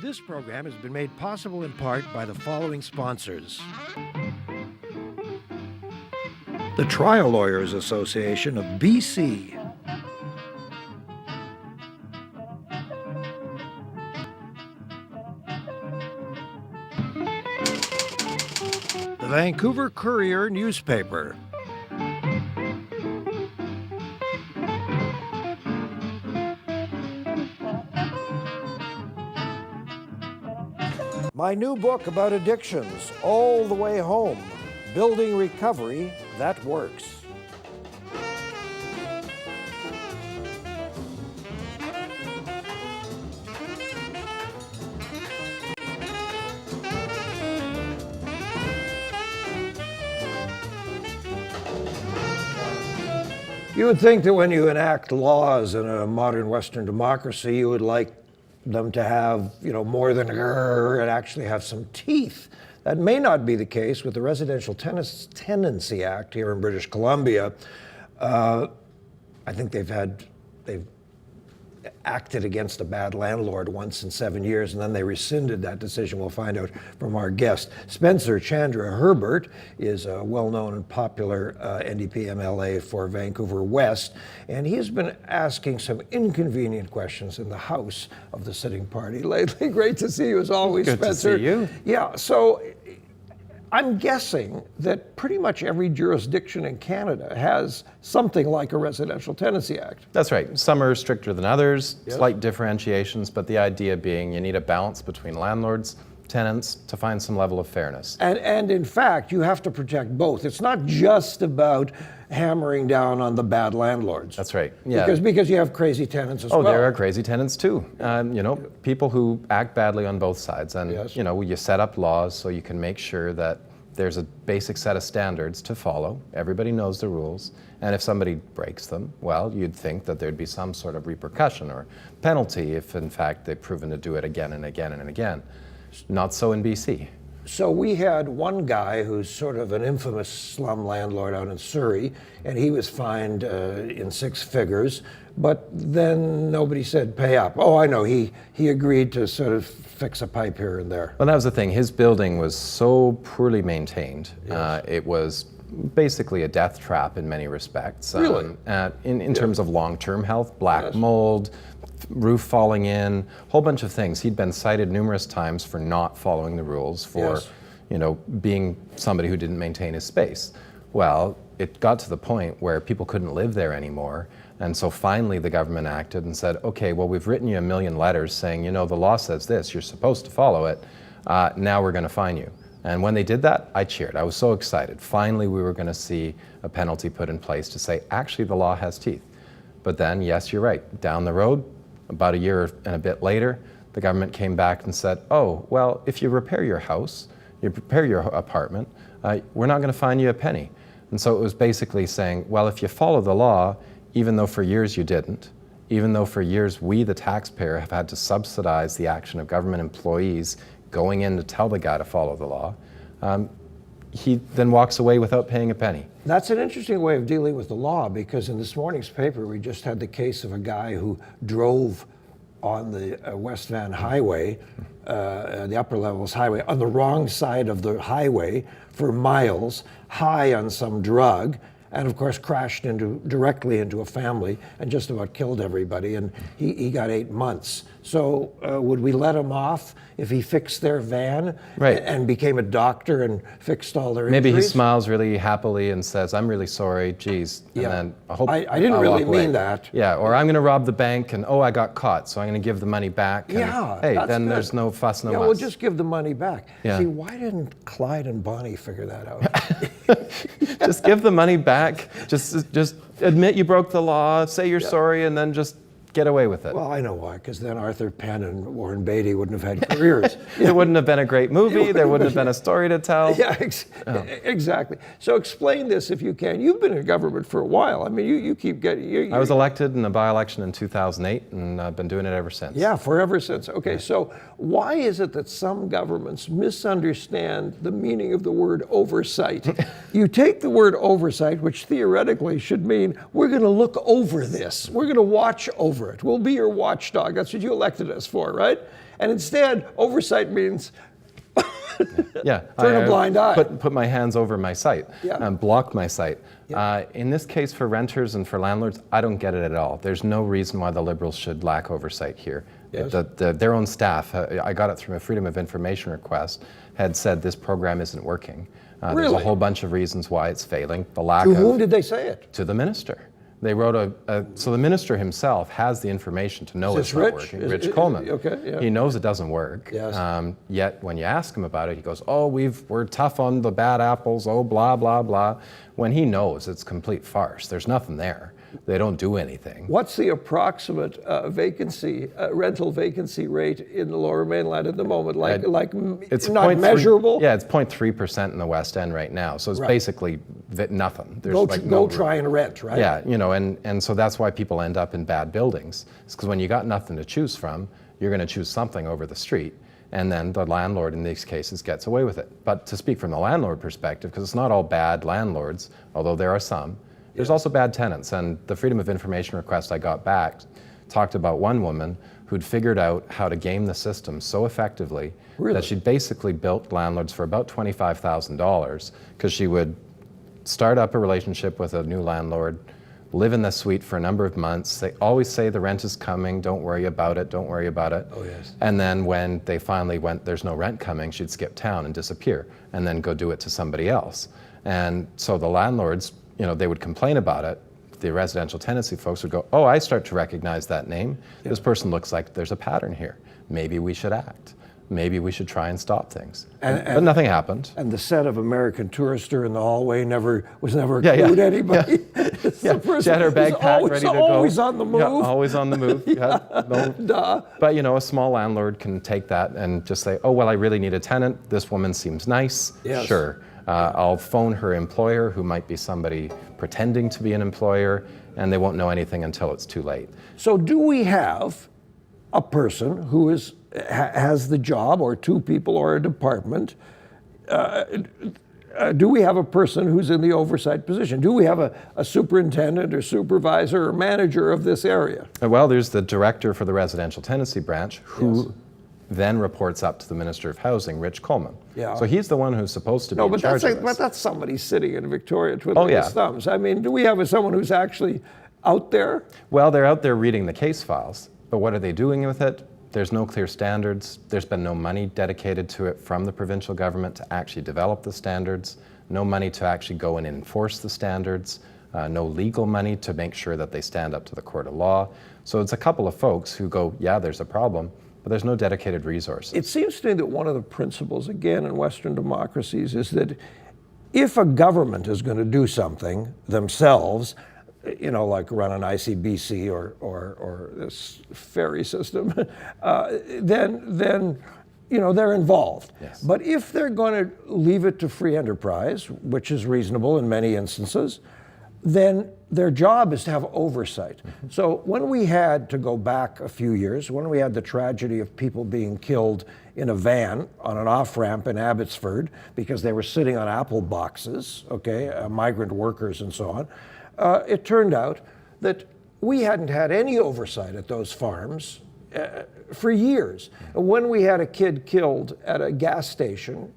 This program has been made possible in part by the following sponsors. The Trial Lawyers Association of BC. The Vancouver Courier newspaper. My new book about addictions, All the Way Home, Building Recovery That Works. You would think that when you enact laws in a modern Western democracy, you would like them to have, more than and actually have some teeth. That may not be the case with the Residential Tenancy Act here in British Columbia. I think they've acted against a bad landlord once in 7 years, and then they rescinded that decision. We'll find out from our guest. Spencer Chandra Herbert is a well-known and popular NDP MLA for Vancouver West, and he has been asking some inconvenient questions in the House of the sitting party lately. Great to see you as always, Good Spencer. to see you. Yeah, so I'm guessing that pretty much every jurisdiction in Canada has something like a Residential Tenancy Act. That's right. Some are stricter than others, Yes. Slight differentiations, but the idea being you need a balance between landlords, tenants to find some level of fairness. And in fact, you have to protect both. It's not just about hammering down on the bad landlords. That's right. Yeah. Because you have crazy tenants as well. Oh, there are crazy tenants too. People who act badly on both sides. And, Yes. you set up laws so you can make sure that there's a basic set of standards to follow. Everybody knows the rules. And if somebody breaks them, well, you'd think that there'd be some sort of repercussion or penalty if, in fact, they've proven to do it again and again and again. Not so in BC. So we had one guy who's sort of an infamous slum landlord out in Surrey, and he was fined in 6 figures, but then nobody said pay up. Oh, I know, he agreed to sort of fix a pipe here and there. Well, that was the thing. His building was so poorly maintained. Yes. It was basically a death trap in many respects. Really? In terms of long-term health, black Yes. mold, roof falling in, whole bunch of things. He'd been cited numerous times for not following the rules, for Yes. being somebody who didn't maintain his space. Well, it got to the point where people couldn't live there anymore. And so finally the government acted and said, okay, well, we've written you 1 million letters saying, the law says this, you're supposed to follow it. Now we're going to fine you. And when they did that, I cheered. I was so excited. Finally, we were going to see a penalty put in place to say, actually, the law has teeth. But then, yes, you're right. Down the road, about a year and a bit later, the government came back and said, oh, well, if you repair your house, you repair your apartment, we're not going to fine you a penny. And so it was basically saying, well, if you follow the law, even though for years you didn't, even though for years we, the taxpayer, have had to subsidize the action of government employees going in to tell the guy to follow the law, he then walks away without paying a penny. That's an interesting way of dealing with the law, because in this morning's paper, we just had the case of a guy who drove on the West Van Highway, the upper levels highway, on the wrong side of the highway for miles, high on some drug, and of course crashed directly into a family and just about killed everybody, and he got 8 months. So would we let him off if he fixed their van and became a doctor and fixed all their injuries? Maybe he smiles really happily and says, I'm really sorry, geez. And then I hope I didn't really mean that. Yeah, or I'm going to rob the bank and, I got caught, so I'm going to give the money back. And, hey, then there's no fuss, no muss. We'll just give the money back. Yeah. See, why didn't Clyde and Bonnie figure that out? Just give the money back. Just admit you broke the law, say you're sorry, and then just get away with it. Well, I know why, because then Arthur Penn and Warren Beatty wouldn't have had careers. It wouldn't have been a great movie. There wouldn't have been a story to tell. Yeah, exactly. So explain this if you can. You've been in government for a while. I mean, you keep getting... I was elected in a by-election in 2008, and I've been doing it ever since. Yeah, forever since. Okay, so why is it that some governments misunderstand the meaning of the word oversight? You take the word oversight, which theoretically should mean we're going to look over this. We're going to watch over it. We'll be your watchdog. That's what you elected us for, right? And instead, oversight means Yeah, turn a blind eye. Put my hands over my site, Yeah. block my site. Yeah. In this case, for renters and for landlords, I don't get it at all. There's no reason why the Liberals should lack oversight here. Yes. Their own staff, I got it through a Freedom of Information request, had said this program isn't working. There's Really? a whole bunch of reasons why it's failing. The lack To of whom did they say it? to the minister. They wrote so the minister himself has the information to know Is it's this not Rich? working. Is Rich it- Coleman. okay, yeah. He knows it doesn't work. Yes. Yet when you ask him about it, he goes, "Oh, we're tough on the bad apples. Oh, blah blah blah." When he knows it's complete farce. There's nothing there. They don't do anything. What's the approximate rental vacancy rate in the Lower Mainland at the moment? It's not 0.3 measurable? Yeah, it's 0.3% in the West End right now. So it's Right. basically nothing. There's Go like no room. try and rent, right? Yeah, and so that's why people end up in bad buildings. It's because when you got nothing to choose from, you're going to choose something over the street, and then the landlord in these cases gets away with it. But to speak from the landlord perspective, because it's not all bad landlords, although there are some, there's also bad tenants. And the Freedom of Information request I got back talked about one woman who'd figured out how to game the system so effectively Really? that she'd basically built landlords for about $25,000 because she would start up a relationship with a new landlord, live in the suite for a number of months. They always say the rent is coming, don't worry about it, don't worry about it. Oh, yes. And then when they finally went, there's no rent coming, she'd skip town and disappear and then go do it to somebody else. And so the landlords, they would complain about it. The residential tenancy folks would go, "Oh, I start to recognize that name. Yeah. This person looks like there's a pattern here. Maybe we should act. Maybe we should try and stop things." But nothing happened. And the set of American Tourister in the hallway was never Yeah, yeah. clued anybody. It's the Yeah, person she had her who's bag packed, ready to go. always on the move. Yeah, always on the move. Yeah, no. Duh. But a small landlord can take that and just say, "Oh, well, I really need a tenant. This woman seems nice. Yes. Sure. I'll phone her employer, who might be somebody pretending to be an employer, and they won't know anything until it's too late." So do we have a person who has the job, or two people, or a department? Do we have a person who's in the oversight position? Do we have a superintendent or supervisor or manager of this area? Well, there's the director for the residential tenancy branch, who then reports up to the Minister of Housing, Rich Coleman. Yeah. So he's the one who's supposed to be No, in but charge of but this. that's somebody sitting in Victoria twiddling yeah. his thumbs. I mean, do we have someone who's actually out there? Well, they're out there reading the case files, but what are they doing with it? There's no clear standards. There's been no money dedicated to it from the provincial government to actually develop the standards, no money to actually go and enforce the standards, no legal money to make sure that they stand up to the court of law. So it's a couple of folks who go, yeah, there's a problem, but there's no dedicated resources. It seems to me that one of the principles, again, in Western democracies is that if a government is going to do something themselves, like run an ICBC or this ferry system, then they're involved. Yes. But if they're going to leave it to free enterprise, which is reasonable in many instances, then their job is to have oversight. Mm-hmm. So when we had, to go back a few years, when we had the tragedy of people being killed in a van on an off-ramp in Abbotsford because they were sitting on apple boxes, migrant workers and so on, it turned out that we hadn't had any oversight at those farms for years. And when we had a kid killed at a gas station,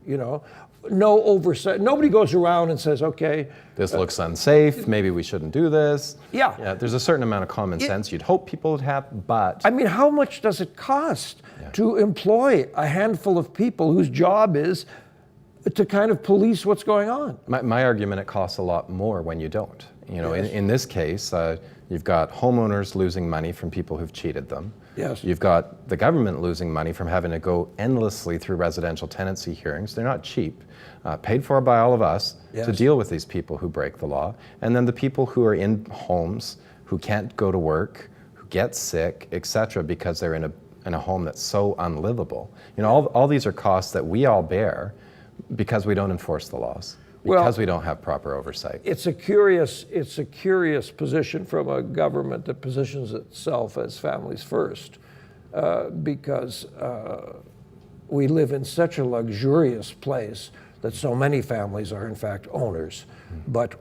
no oversight. Nobody goes around and says, okay. This looks unsafe, maybe we shouldn't do this. Yeah. There's a certain amount of common sense you'd hope people would have, but... I mean, how much does it cost to employ a handful of people whose job is to kind of police what's going on? My argument, it costs a lot more when you don't. Yes. In this case, you've got homeowners losing money from people who've cheated them. Yes. You've got the government losing money from having to go endlessly through residential tenancy hearings. They're not cheap, paid for by all of us to Yes. deal with these people who break the law. And then the people who are in homes, who can't go to work, who get sick, etc., because they're in a home that's so unlivable. All these are costs that we all bear because we don't enforce the laws, because we don't have proper oversight. It's a curious position from a government that positions itself as families first, because we live in such a luxurious place that so many families are in fact owners, but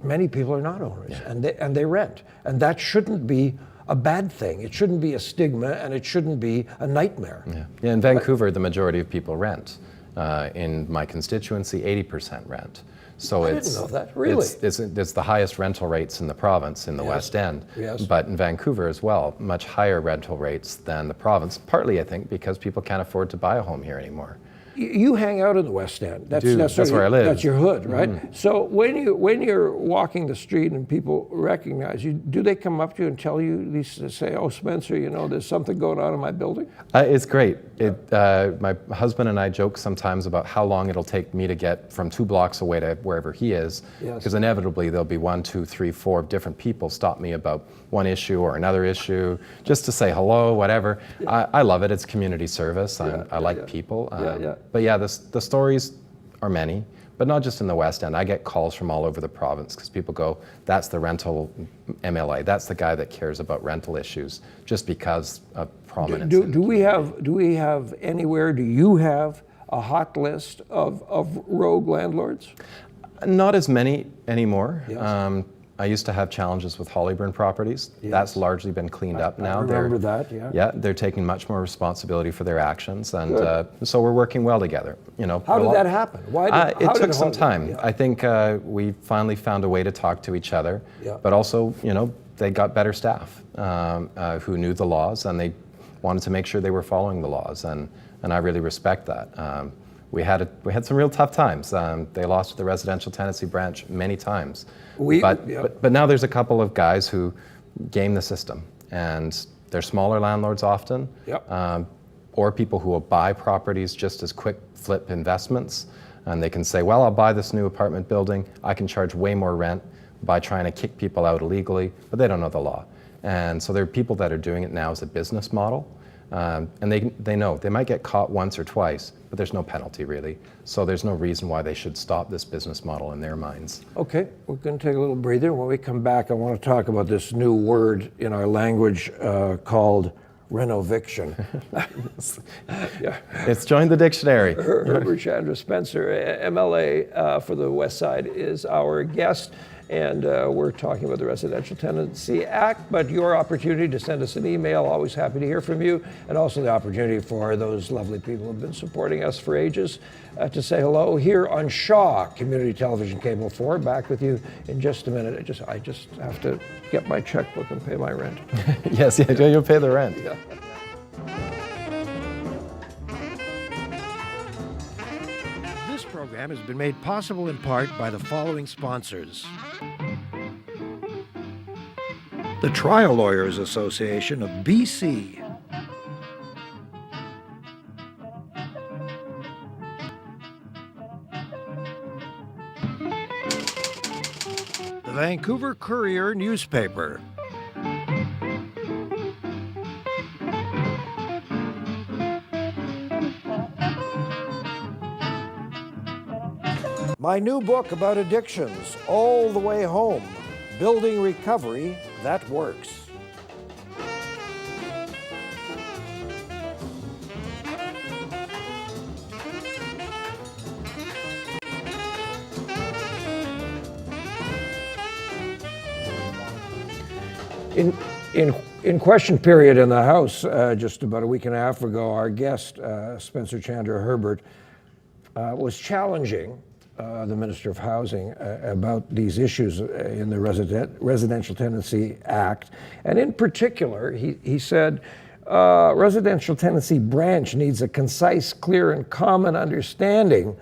many people are not owners, and they rent, and that shouldn't be a bad thing. It shouldn't be a stigma, and it shouldn't be a nightmare. Yeah, in Vancouver, the majority of people rent. In my constituency, 80% rent. So I didn't know that, really? It's the highest rental rates in the province, in the West End. Yes. But in Vancouver as well, much higher rental rates than the province, partly, I think, because people can't afford to buy a home here anymore. You hang out in the West End. That's where I live. That's your hood, right? So when you're walking the street and people recognize you, do they come up to you and tell you, say, "Oh, Spencer, you know, there's something going on in my building"? It's great. My husband and I joke sometimes about how long it'll take me to get from 2 blocks away to wherever he is, because inevitably there'll be 1, 2, 3, 4 different people stop me about one issue or another issue, just to say hello, whatever. I love it. It's community service. I like people. But yeah, the stories are many, but not just in the West End. I get calls from all over the province because people go, "That's the rental MLA. That's the guy that cares about rental issues," just because of prominence. Do we have anywhere? Do you have a hot list of rogue landlords? Not as many anymore. Yes. I used to have challenges with Hollyburn properties. Yes. That's largely been cleaned up now. I remember that, yeah. Yeah, they're taking much more responsibility for their actions, and so we're working well together. You know, How did that happen? It took some time. I think we finally found a way to talk to each other, but also, you know, they got better staff who knew the laws, and they wanted to make sure they were following the laws, and I really respect that. We had some real tough times. They lost the residential tenancy branch many times. But now there's a couple of guys who game the system, and they're smaller landlords often, or people who will buy properties just as quick flip investments, and they can say, "Well, I'll buy this new apartment building. I can charge way more rent by trying to kick people out illegally," but they don't know the law. And so there are people that are doing it now as a business model. And they know they might get caught once or twice, but there's no penalty really. So there's no reason why they should stop this business model in their minds. Okay, we're going to take a little breather. When we come back, I want to talk about this new word in our language called renoviction. It's joined the dictionary. Herbert Chandra Spencer, MLA for the West Side, is our guest. And we're talking about the Residential Tenancy Act, but your opportunity to send us an email, always happy to hear from you, and also the opportunity for those lovely people who have been supporting us for ages to say hello here on Shaw Community Television Cable 4. Back with you in just a minute. I just have to get my checkbook and pay my rent. Yes, you'll pay the rent. Yeah. This program has been made possible in part by the following sponsors. The Trial Lawyers Association of BC. The Vancouver Courier newspaper. My new book about addictions, All the Way Home, Building Recovery That Works. In question period in the House, just about a week and a half ago, our guest, Spencer Chandra Herbert, was challenging the Minister of Housing about these issues in the Residential Tenancy Act. And in particular, he said, residential tenancy branch needs a concise, clear, and common understanding,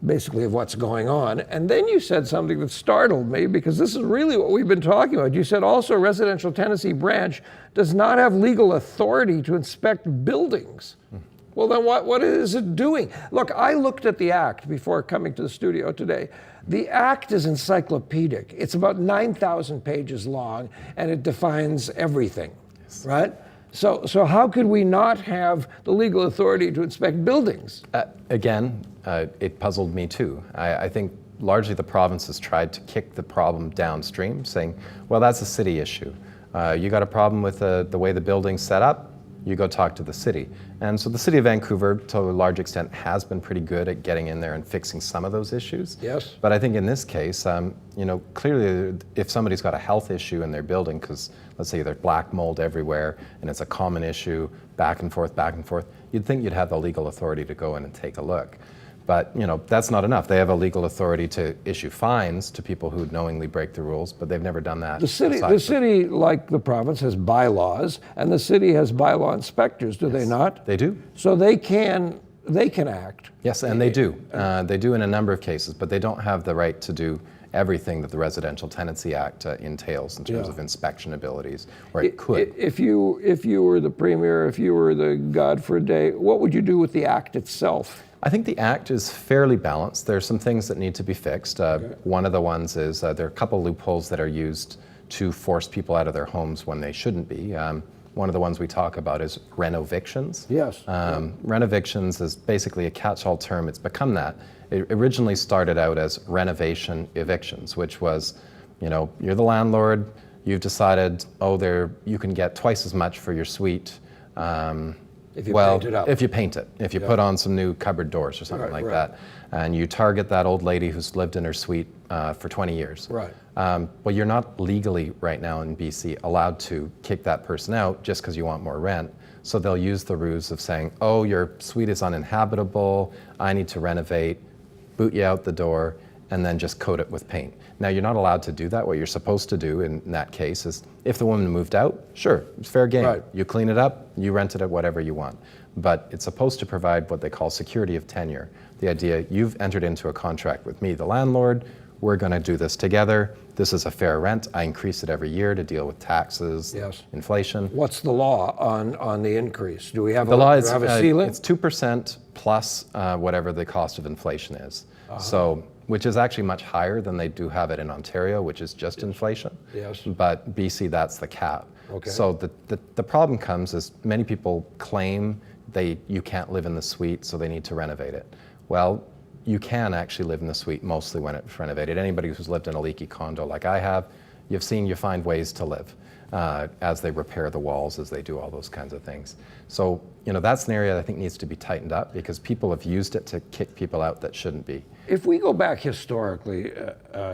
basically, of what's going on. And then you said something that startled me, because this is really what we've been talking about. You said also residential tenancy branch does not have legal authority to inspect buildings. Well, then what is it doing? Look, I looked at the Act before coming to the studio today. The Act is encyclopedic. It's about 9,000 pages long, and it defines everything, right? So how could we not have the legal authority to inspect buildings? Again, it puzzled me too. I think largely the province has tried to kick the problem downstream, saying, well, that's a city issue. You got a problem with the way the building's set up? you go talk to the city. And so the city of Vancouver, to a large extent, has been pretty good at getting in there and fixing some of those issues. Yes. But I think in this case, clearly if somebody's got a health issue in their building, because let's say there's black mold everywhere and it's a common issue, back and forth, you'd think you'd have the legal authority to go in and take a look. But that's not enough. They have a legal authority to issue fines to people who knowingly break the rules, but they've never done that. The city, like the province, has bylaws, and the city has bylaw inspectors, do they not? They do. So they can act. Yes, and they do. They do in a number of cases, but they don't have the right to do everything that the Residential Tenancy Act entails in terms of inspection abilities, or it could. If you were the premier, if you were the god for a day, what would you do with the act itself? I think the act is fairly balanced. There are some things that need to be fixed. One of the ones is there are a couple loopholes that are used to force people out of their homes when they shouldn't be. One of the ones we talk about is renovictions. Yes. Renovictions is basically a catch-all term. It's become that. It originally started out as renovation evictions, which was, you're the landlord, you've decided, you can get twice as much for your suite. If you paint it up. If you paint it, if you put on some new cupboard doors or something like that, and you target that old lady who's lived in her suite for 20 years. Right. Well, you're not legally right now in BC allowed to kick that person out just because you want more rent. So they'll use the ruse of saying, oh, your suite is uninhabitable, I need to renovate, boot you out the door, and then just coat it with paint. Now, you're not allowed to do that. What you're supposed to do in that case is, if the woman moved out, sure, it's fair game. Right. You clean it up, you rent it at whatever you want. But it's supposed to provide what they call security of tenure. The idea, you've entered into a contract with me, the landlord, we're going to do this together. This is a fair rent. I increase it every year to deal with taxes, inflation. What's the law on the increase? Do we have The law is have a ceiling? It's 2% plus whatever the cost of inflation is. So, which is actually much higher than they do have it in Ontario, which is just inflation. Yes. But BC, that's the cap. Okay. So the problem comes is many people claim you can't live in the suite, so they need to renovate it. Well, you can actually live in the suite mostly when it's renovated. Anybody who's lived in a leaky condo like I have, you find ways to live as they repair the walls, as they do all those kinds of things. So, that's an area that I think needs to be tightened up because people have used it to kick people out that shouldn't be. If we go back historically,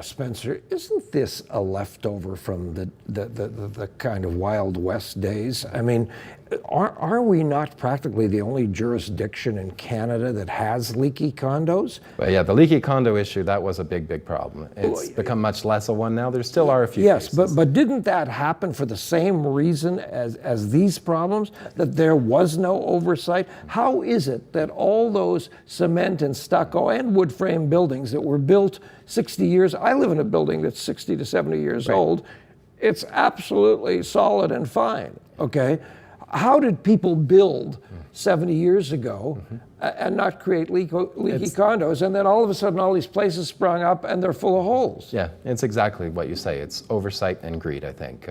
Spencer, isn't this a leftover from the kind of Wild West days? I mean, are we not practically the only jurisdiction in Canada that has leaky condos? But yeah, the leaky condo issue, that was a big problem. It's become much less of one now. There still are a few cases. Yes, but didn't that happen for the same reason as these problems, that there was no oversight? How is it that all those cement and stucco and wood frame buildings that were built 60 years, I live in a building that's 60 to 70 years old, it's absolutely solid and fine, okay? How did people build 70 years ago and not create leaky condos, and then all of a sudden all these places sprung up and they're full of holes? Yeah, it's exactly what you say. It's oversight and greed, I think.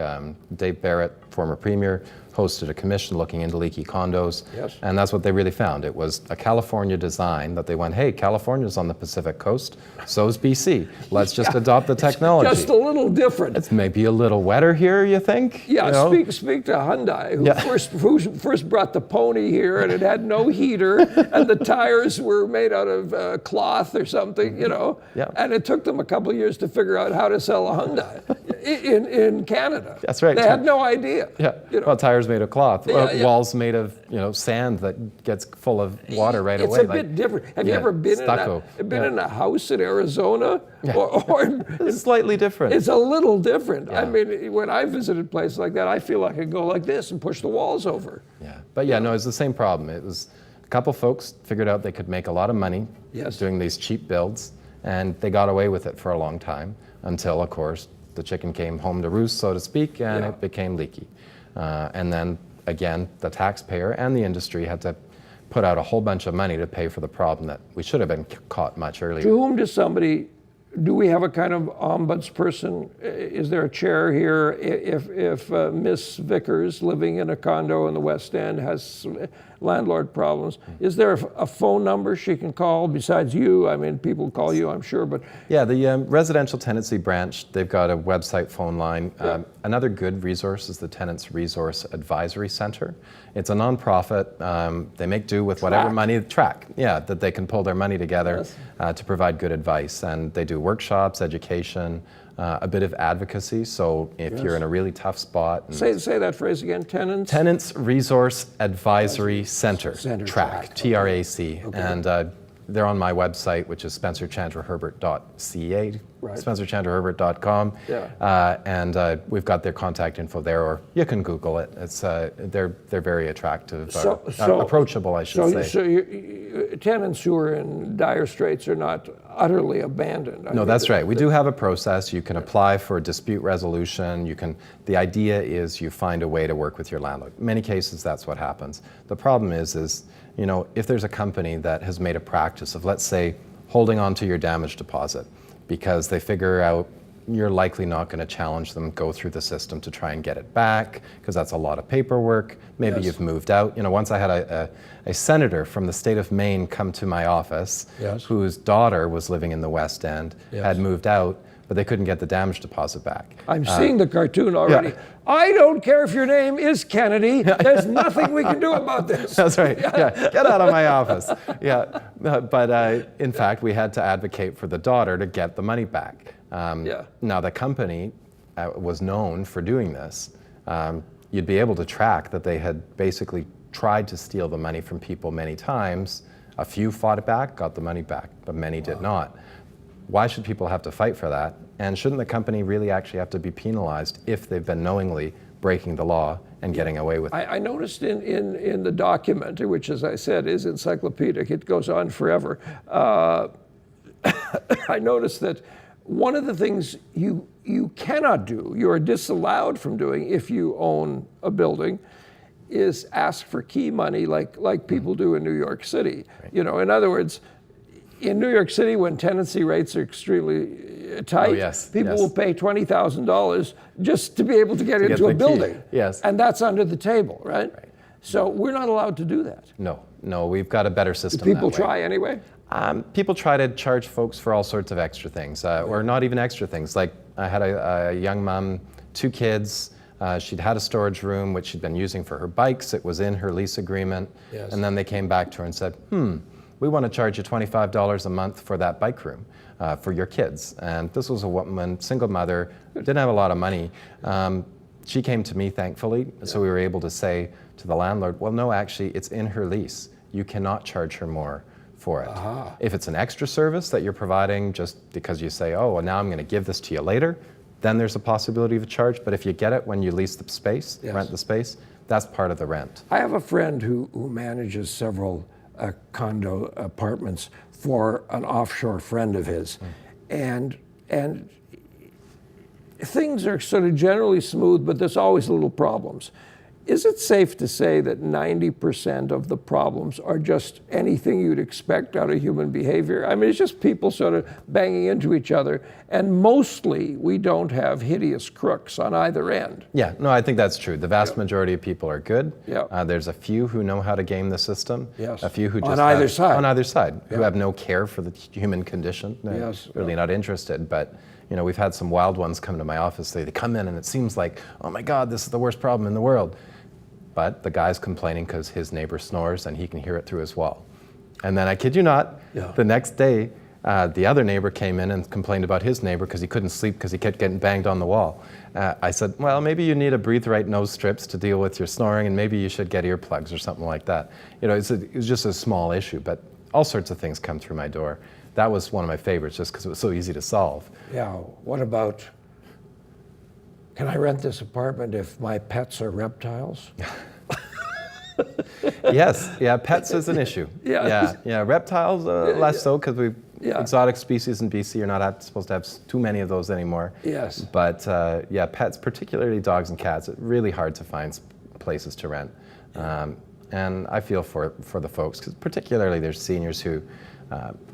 Dave Barrett, former premier, hosted a commission looking into leaky condos, and that's what they really found. It was a California design that they went, hey, California's on the Pacific coast, so's BC. Let's just adopt the technology. Just a little different. It's maybe a little wetter here, you think? Yeah, speak to Hyundai, who first brought the Pony here, and it had no heater, and the tires were made out of cloth or something, and it took them a couple of years to figure out how to sell a Hyundai in Canada. That's right. They had no idea. Yeah, well, tires made of cloth, walls made of sand that gets full of water right away. It's a bit different. Have you ever been in a house in Arizona? Or it's slightly different. It's a little different. I mean, when I visited places like that, I feel like I could go like this and push the walls over. Yeah, but no, it's the same problem. It was a couple folks figured out they could make a lot of money doing these cheap builds, and they got away with it for a long time until, of course, the chicken came home to roost, so to speak, and it became leaky. And then, again, the taxpayer and the industry had to put out a whole bunch of money to pay for the problem that we should have been caught much earlier. To whom does somebody do we have a kind of ombudsperson? Is there a chair here if Miss Vickers, living in a condo in the West End, has landlord problems? Is there a phone number she can call besides you? I mean, people call you, I'm sure, but... Yeah, the Residential Tenancy branch, they've got a website phone line. Another good resource is the Tenants Resource Advisory Center. It's a nonprofit. They make do with whatever money, that they can pull their money together to provide good advice. And they do workshops, education, a bit of advocacy. So if you're in a really tough spot. Say that phrase again, Tenants Resource Advisory Center, TRAC, T-R-A-C. Okay. And they're on my website, which is spencerchandraherbert.ca, spencerchandraherbert.com. And we've got their contact info there, or you can Google it. It's they're very attractive, approachable, I should say. So tenants who are in dire straits are not utterly abandoned. No, that's right. We do have a process. You can apply for dispute resolution. The idea is you find a way to work with your landlord. In many cases, that's what happens. The problem is if there's a company that has made a practice of, let's say, holding on to your damage deposit because they figure out you're likely not going to challenge them, go through the system to try and get it back, because that's a lot of paperwork. Maybe you've moved out. Once I had a senator from the state of Maine come to my office whose daughter was living in the West End, had moved out, but they couldn't get the damage deposit back. I'm seeing the cartoon already. I don't care if your name is Kennedy. There's nothing we can do about this. That's right. Get out of my office. But in fact, we had to advocate for the daughter to get the money back. Now, the company was known for doing this. You'd be able to track that they had basically tried to steal the money from people many times. A few fought it back, got the money back, but many did not. Why should people have to fight for that? And shouldn't the company really actually have to be penalized if they've been knowingly breaking the law and getting away with it? I noticed in the document, which, as I said, is encyclopedic, it goes on forever. I noticed that one of the things you cannot do, you are disallowed from doing if you own a building, is ask for key money like people do in New York City. In other words, in New York City, when tenancy rates are extremely tight, people will pay $20,000 just to be able to get into a building. And that's under the table, right? So we're not allowed to do that. No, we've got a better system. Do people try anyway? People try to charge folks for all sorts of extra things, or not even extra things. Like I had a young mom, 2 kids. She'd had a storage room, which she'd been using for her bikes. It was in her lease agreement. And then they came back to her and said, we want to charge you $25 a month for that bike room for your kids. And this was a woman, single mother, didn't have a lot of money. She came to me, thankfully, so we were able to say to the landlord, well, no, actually, it's in her lease. You cannot charge her more for it. If it's an extra service that you're providing just because you say, oh, well, now I'm going to give this to you later, then there's a possibility of a charge. But if you get it when you lease the space, rent the space, that's part of the rent. I have a friend who manages several condo apartments for an offshore friend of his, and things are sort of generally smooth, but there's always little problems. Is it safe to say that 90% of the problems are just anything you'd expect out of human behavior? I mean, it's just people sort of banging into each other, and mostly we don't have hideous crooks on either end. No, I think that's true. The vast majority of people are good. There's a few who know how to game the system. A few who just on either side, who have no care for the human condition. They're really not interested. But we've had some wild ones come to my office. They come in and it seems like, oh my God, this is the worst problem in the world. But the guy's complaining because his neighbor snores and he can hear it through his wall. And then I kid you not, the next day, the other neighbor came in and complained about his neighbor because he couldn't sleep because he kept getting banged on the wall. I said, well, maybe you need a Breathe Right nose strips to deal with your snoring, and maybe you should get earplugs or something like that. It was just a small issue, but all sorts of things come through my door. That was one of my favorites just because it was so easy to solve. What about, can I rent this apartment if my pets are reptiles? Yes, pets is an issue. Reptiles less so because exotic species in BC are not supposed to have too many of those anymore. But pets, particularly dogs and cats, it's really hard to find places to rent. And I feel for the folks, because particularly there's seniors who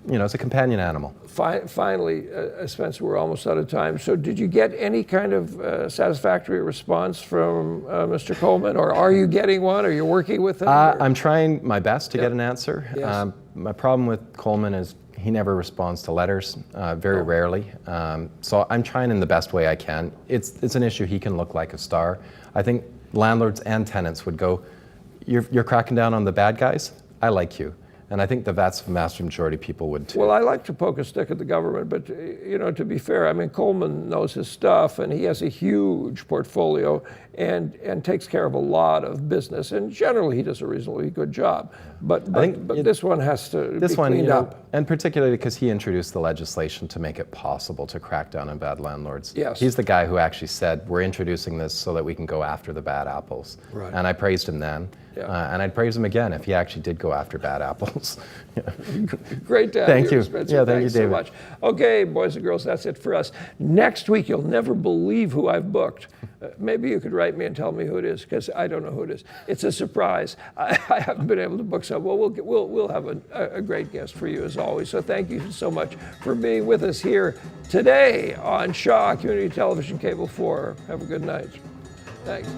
it's a companion animal. Finally, Spencer, we're almost out of time. So did you get any kind of satisfactory response from Mr. Coleman, or are you getting one? Are you working with him? I'm trying my best to get an answer. Yes. My problem with Coleman is he never responds to letters, very rarely. So I'm trying in the best way I can. It's an issue he can look like a star. I think landlords and tenants would go, you're cracking down on the bad guys? I like you. And I think the vast majority of people would too. Well, I like to poke a stick at the government, but to be fair, I mean, Coleman knows his stuff, and he has a huge portfolio and takes care of a lot of business, and generally he does a reasonably good job. But this one has to be cleaned up. And particularly because he introduced the legislation to make it possible to crack down on bad landlords. Yes. He's the guy who actually said, we're introducing this so that we can go after the bad apples. Right. And I praised him then. Yeah. And I'd praise him again if he actually did go after bad apples. Great to have Thank you. Spencer. Yeah, thank Thanks you, David. so much. Okay, boys and girls, that's it for us. Next week, you'll never believe who I've booked. Maybe you could write me and tell me who it is, because I don't know who it is. It's a surprise. I haven't been able to book some. Well, we'll have a great guest for you as always. So thank you so much for being with us here today on Shaw Community Television Cable 4. Have a good night. Thanks.